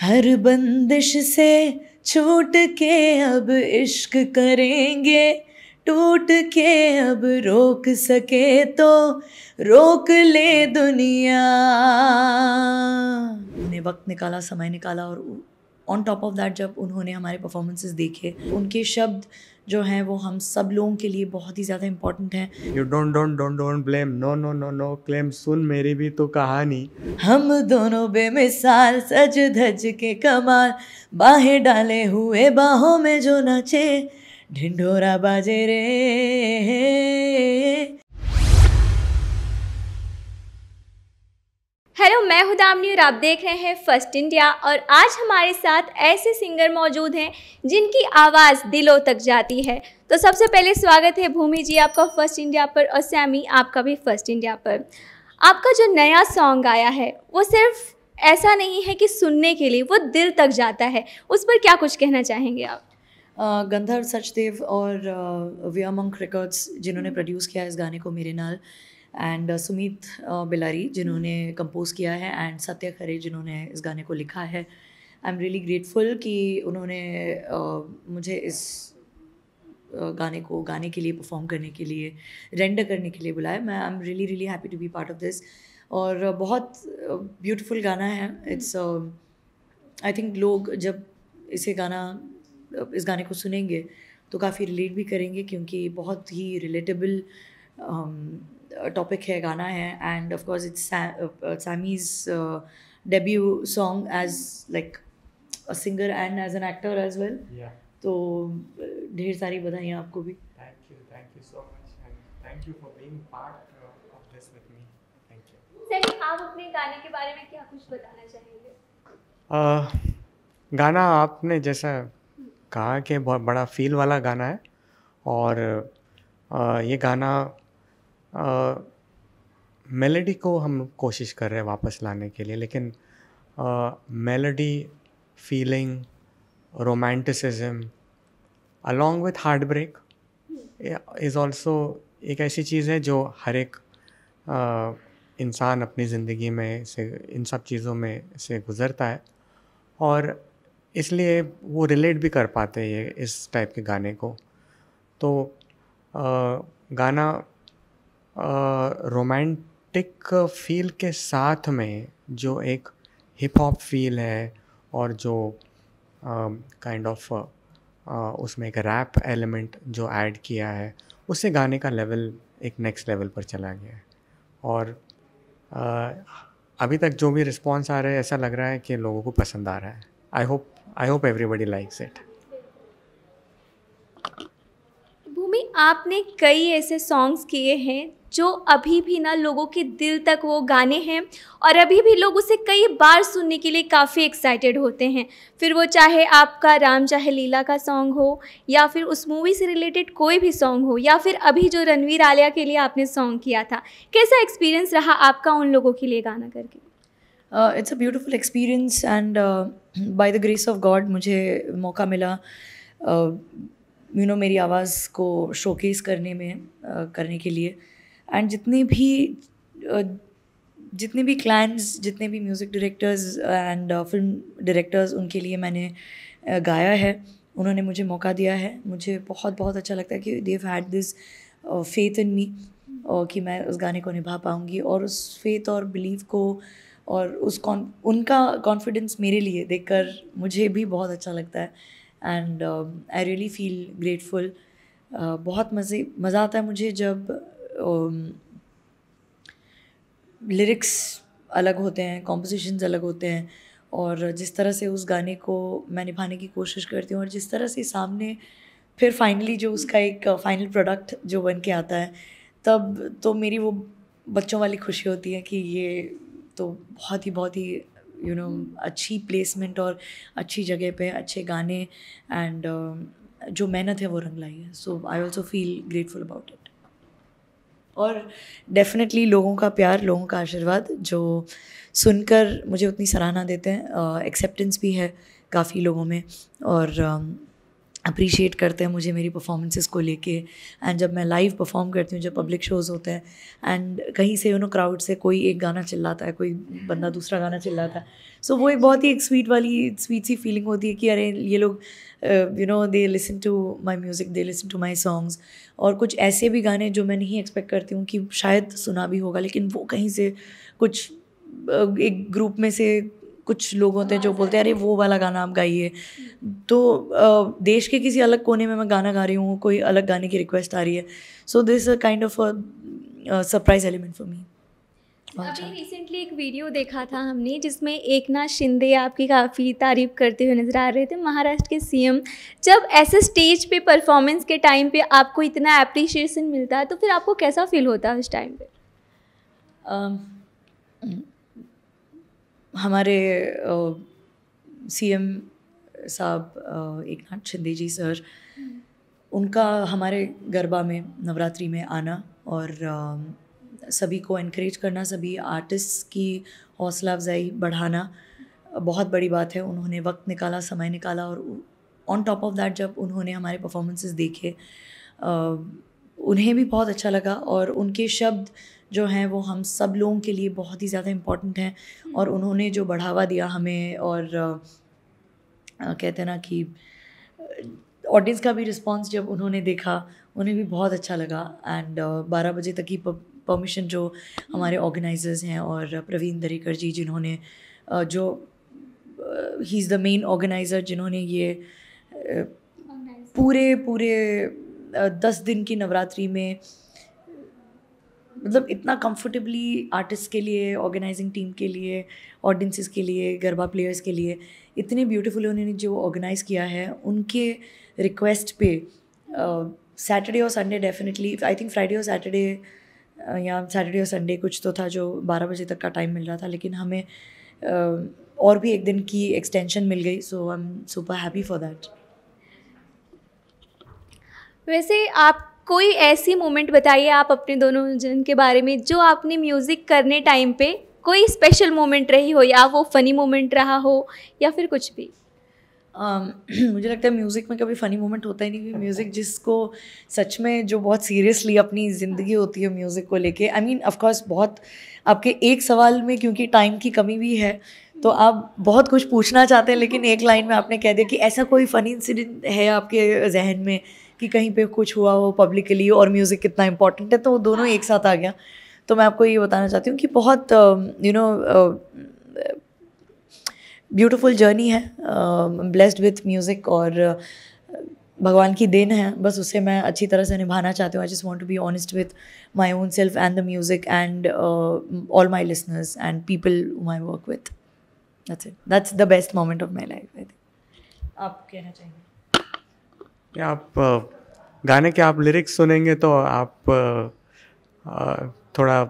हर बंदिश से छूट के अब इश्क करेंगे, टूट के अब रोक सके तो रोक ले दुनिया। उन्होंने वक्त निकाला, समय निकाला, और ऑन टॉप ऑफ दैट जब उन्होंने हमारे परफॉर्मेंसेस देखे, उनके शब्द जो हैं वो हम सब लोगों के लिए बहुत ही ज़्यादा इम्पोर्टेंट हैं। You don't blame, no no no no claim, सुन मेरी भी तो कहानी। हम दोनों बेमिसाल सज धज के कमाल, बाहें डाले हुए बाहों में जो नाचे, ढिंढोरा बाजे रे। हेलो, मैं हूं दामिनी और आप देख रहे हैं फर्स्ट इंडिया। और आज हमारे साथ ऐसे सिंगर मौजूद हैं जिनकी आवाज़ दिलों तक जाती है। तो सबसे पहले स्वागत है भूमि जी आपका फर्स्ट इंडिया पर, और सैमी आपका भी फर्स्ट इंडिया पर। आपका जो नया सॉन्ग आया है वो सिर्फ ऐसा नहीं है कि सुनने के लिए, वो दिल तक जाता है। उस पर क्या कुछ कहना चाहेंगे आप? गंधर्व सचदेव और विया मंक रिकॉर्ड्स जिन्होंने प्रोड्यूस किया इस गाने को मेरे नाल, एंड सुमित बिलारी जिन्होंने कंपोज किया है, एंड सत्य खरे जिन्होंने इस गाने को लिखा है। आई एम रियली ग्रेटफुल कि उन्होंने मुझे इस गाने को गाने के लिए, परफॉर्म करने के लिए, रेंडर करने के लिए बुलाया। मैं I am really really happy to be part of this. और बहुत ब्यूटीफुल गाना है। इट्स आई थिंक लोग जब इस गाने को सुनेंगे तो काफ़ी रिलेट भी करेंगे, क्योंकि बहुत ही रिलेटेबल टॉपिक है, गाना है। And of course it's Sammy's debut song as like a singer and as an actor as well. तो ढेर सारी बधाइयाँ आपको भी। Thank you so much, and thank you for being part of this with me. Thank you. Sammy, आप अपने गाने के बारे में क्या कुछ बताना चाहेंगे? गाना आपने जैसा कहा कि बहुत बड़ा फील वाला गाना है, और ये गाना मेलोडी को हम कोशिश कर रहे हैं वापस लाने के लिए, लेकिन melody, feeling, romanticism along with heart break is also एक ऐसी चीज़ है जो हर एक इंसान अपनी ज़िंदगी में से इन सब चीज़ों में से गुज़रता है, और इसलिए वो रिलेट भी कर पाते हैं ये इस टाइप के गाने को। तो गाना रोमांटिक फील के साथ में जो एक हिप हॉप फील है, और जो काइंड ऑफ उसमें एक रैप एलिमेंट जो ऐड किया है, उससे गाने का लेवल एक नेक्स्ट लेवल पर चला गया है। और अभी तक जो भी रिस्पॉन्स आ रहा है, ऐसा लग रहा है कि लोगों को पसंद आ रहा है। I hope everybody likes it. Bhumi, आपने कई ऐसे सॉन्ग्स किए हैं जो अभी भी ना लोगों के दिल तक वो गाने हैं, और अभी भी लोग उसे कई बार सुनने के लिए काफ़ी एक्साइटेड होते हैं। फिर वो चाहे आपका राम चाहे लीला का सॉन्ग हो, या फिर उस मूवी से रिलेटेड कोई भी सॉन्ग हो, या फिर अभी जो रणवीर आलिया के लिए आपने सॉन्ग किया था। कैसा एक्सपीरियंस रहा आपका उन लोगों के लिए गाना करके? It's a beautiful experience, and by the grace of God मुझे मौका मिला मेरी आवाज़ को शोकेस करने के लिए। एंड जितने भी क्लाइंट्स, जितने भी music directors and film directors, उनके लिए मैंने गाया है, उन्होंने मुझे मौका दिया है। मुझे बहुत बहुत अच्छा लगता है कि they have had this faith in me, कि मैं उस गाने को निभा पाऊँगी। और उस फेथ और बिलीव को और उनका कॉन्फिडेंस मेरे लिए देखकर मुझे भी बहुत अच्छा लगता है। And I really feel grateful. बहुत मज़ा आता है मुझे जब लिरिक्स अलग होते हैं, कॉम्पोजिशंस अलग होते हैं, और जिस तरह से उस गाने को मैं निभाने की कोशिश करती हूँ, और जिस तरह से सामने फिर फाइनली जो उसका एक फाइनल प्रोडक्ट जो बन के आता है, तब तो मेरी वो बच्चों वाली खुशी होती है कि ये तो बहुत ही अच्छी प्लेसमेंट और अच्छी जगह पे अच्छे गाने, एंड जो मेहनत है वो रंग लाई है। So I also feel grateful about it. और डेफिनेटली लोगों का प्यार, लोगों का आशीर्वाद जो सुनकर मुझे उतनी सराहना देते हैं, एक्सेप्टेंस भी है काफ़ी लोगों में, और अप्रिशिएट करते हैं मुझे मेरी परफॉर्मेंसेस को लेके। एंड जब मैं लाइव परफॉर्म करती हूँ, जब पब्लिक शोज़ होते हैं एंड कहीं से क्राउड से कोई एक गाना चिल्लाता है, कोई बंदा दूसरा गाना चिल्लाता है, सो वो एक बहुत ही एक स्वीट सी फीलिंग होती है कि अरे ये लोग they listen to my music, they listen to my songs. और कुछ ऐसे भी गाने जो मैं नहीं एक्सपेक्ट करती हूँ कि शायद सुना भी होगा, लेकिन वो कहीं से कुछ एक ग्रुप में से कुछ लोग होते हैं जो बोलते हैं अरे वो वाला गाना आप गाइए। तो देश के किसी अलग कोने में मैं गाना गा रही हूँ, कोई अलग गाने की रिक्वेस्ट आ रही है, so this a kind of surprise element for me. अभी रिसेंटली एक वीडियो देखा था हमने जिसमें एकनाथ शिंदे आपकी काफ़ी तारीफ करते हुए नज़र आ रहे थे, महाराष्ट्र के सीएम। जब ऐसे स्टेज पे परफॉर्मेंस के टाइम पे आपको इतना अप्रिशिएशन मिलता है तो फिर आपको कैसा फील होता है उस टाइम पे? हमारे सीएम साहब एकनाथ शिंदे जी सर, उनका हमारे गरबा में नवरात्रि में आना और सभी को इनकरेज करना, सभी आर्टिस्ट की हौसला अफजाई बढ़ाना बहुत बड़ी बात है। उन्होंने वक्त निकाला, समय निकाला, और ऑन टॉप ऑफ दैट जब उन्होंने हमारे परफॉर्मेंसेस देखे उन्हें भी बहुत अच्छा लगा, और उनके शब्द जो हैं वो हम सब लोगों के लिए बहुत ही ज़्यादा इम्पॉर्टेंट हैं। और उन्होंने जो बढ़ावा दिया हमें, और कहते हैं ना कि ऑडियंस का भी रिस्पांस जब उन्होंने देखा, उन्हें भी बहुत अच्छा लगा। एंड 12 बजे तक की परमिशन जो हमारे ऑर्गेनाइजर्स हैं और प्रवीण दरेकर जी, जिन्होंने जो he is the main organiser, जिन्होंने ये पूरे 10 दिन की नवरात्रि में मतलब इतना कंफर्टेबली आर्टिस्ट के लिए, ऑर्गेनाइजिंग टीम के लिए, ऑडियंसेस के लिए, गरबा प्लेयर्स के लिए इतने ब्यूटीफुली उन्होंने जो ऑर्गेनाइज़ किया है, उनके रिक्वेस्ट पे सैटरडे और Sunday definitely, I think Friday और सैटरडे या सैटरडे और संडे कुछ तो था जो 12 बजे तक का टाइम मिल रहा था, लेकिन हमें और भी एक दिन की एक्सटेंशन मिल गई, so I am super happy for that. वैसे आप कोई ऐसी मोमेंट बताइए आप अपने दोनों जन के बारे में जो आपने म्यूज़िक करने टाइम पे कोई स्पेशल मोमेंट रही हो, या वो फ़नी मोमेंट रहा हो या फिर कुछ भी। मुझे लगता है म्यूज़िक में कभी फ़नी मोमेंट होता ही नहीं, क्योंकि म्यूज़िक जिसको सच में जो बहुत सीरियसली अपनी ज़िंदगी होती है म्यूज़िक को लेके, आई मीन ऑफ कोर्स बहुत आपके एक सवाल में क्योंकि टाइम की कमी भी है तो आप बहुत कुछ पूछना चाहते हैं, लेकिन एक लाइन में आपने कह दिया कि ऐसा कोई फ़नी इंसिडेंट है आपके जहन में कि कहीं पे कुछ हुआ हो पब्लिकली और म्यूज़िक कितना इम्पोर्टेंट है, तो वो दोनों एक साथ आ गया। तो मैं आपको ये बताना चाहती हूँ कि बहुत ब्यूटीफुल जर्नी है, ब्लेस्ड विथ म्यूज़िक, और भगवान की देन है, बस उसे मैं अच्छी तरह से निभाना चाहती हूँ। I just want to be honest with my own self and the music and all my listeners and people whom I work with. That's it, that's the best moment of my life. I think आप कहना चाहेंगे? आप गाने के आप lyrics सुनेंगे तो आप थोड़ा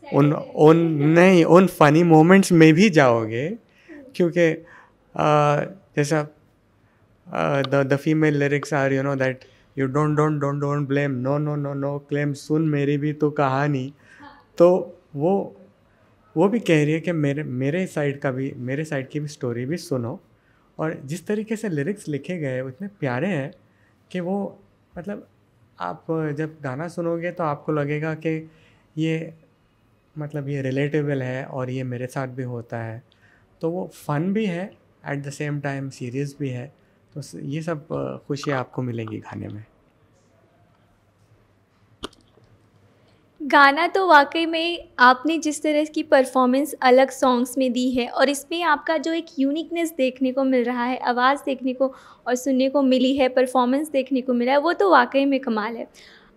उन फनी मोमेंट्स में भी जाओगे, क्योंकि जैसा the female lyrics are that you don't blame, no claim, सुन मेरी भी तो कहानी। तो वो भी कह रही है कि मेरे साइड की भी स्टोरी भी सुनो। और जिस तरीके से लिरिक्स लिखे गए उतने प्यारे हैं कि वो मतलब आप जब गाना सुनोगे तो आपको लगेगा कि ये मतलब ये रिलेटेबल है और ये मेरे साथ भी होता है। तो वो फ़न भी है, at the same time serious भी है। तो ये सब खुशियाँ आपको मिलेंगी गाने में। गाना तो वाकई में आपने जिस तरह की परफॉर्मेंस अलग सॉन्ग्स में दी है और इसमें आपका जो एक यूनिकनेस देखने को मिल रहा है, आवाज़ देखने को और सुनने को मिली है, परफॉर्मेंस देखने को मिला है, वो तो वाकई में कमाल है।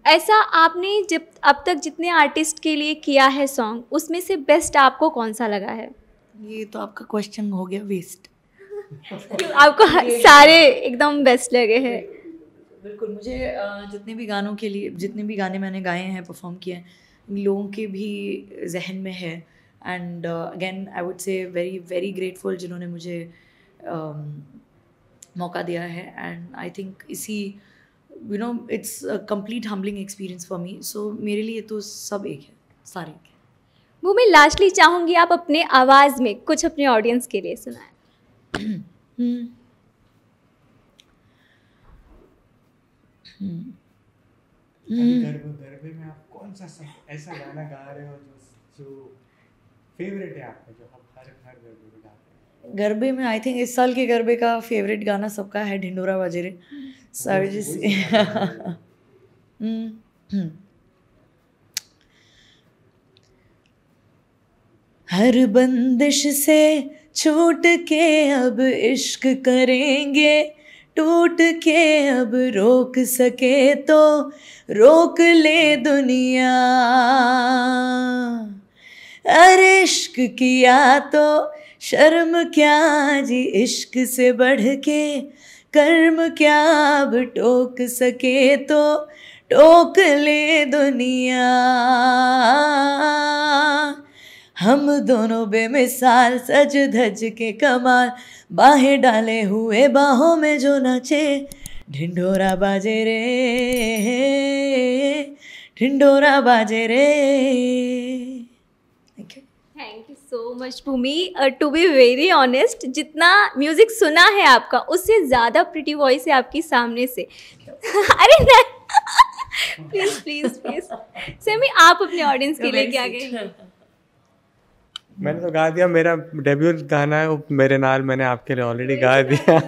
ऐसा आपने जब अब तक जितने आर्टिस्ट के लिए किया है सॉन्ग, उसमें से बेस्ट आपको कौन सा लगा है? ये तो आपका क्वेश्चन हो गया वेस्ट। आपको सारे एकदम बेस्ट लगे हैं? बिल्कुल, मुझे जितने भी गाने मैंने गाए हैं, परफॉर्म किए हैं, लोगों के भी जहन में है। And again I would say very very grateful जिन्होंने मुझे मौका दिया है। एंड आई थिंक इसी it's a complete humbling experience for me. So मेरे लिए तो सब एक है, सारे एक है। वो मैं लास्टली चाहूँगी आप अपने आवाज़ में कुछ अपने ऑडियंस के लिए सुनाएं। गरबे में आप कौन सा ऐसा गाना गा रहे हो जो फेवरेट है आपका, जो आप हर गरबे में गाते हैं? गरबे में आई थिंक इस साल के गरबे का फेवरेट गाना सबका है ढिंडोरा बाजे रे। हर बंदिश से छूट के अब इश्क करेंगे, टूट के अब रोक सके तो रोक ले दुनिया। अरे इश्क किया तो शर्म क्या जी, इश्क से बढ़ के कर्म क्या, अब टोक सके तो टोक ले दुनिया। हम दोनों बेमिसाल सज धज के कमाल, बाहें डाले हुए बाहों में जो नाचे, ढिंडोरा बाजे रे, ढिंडोरा बाजे रे। Thank you so much Bhumi. To be very honest, जितना म्यूज़िक सुना है आपका उससे ज़्यादा प्रिटी वॉइस है आपकी सामने से। अरे नहीं, प्लीज़ प्लीज़ प्लीज़ सेमी, आप अपने ऑडियंस के लिए क्या कहेंगे? मैंने तो गा दिया, मेरा डेब्यू गाना है वो मेरे नाल, मैंने आपके लिए ऑलरेडी गा दिया।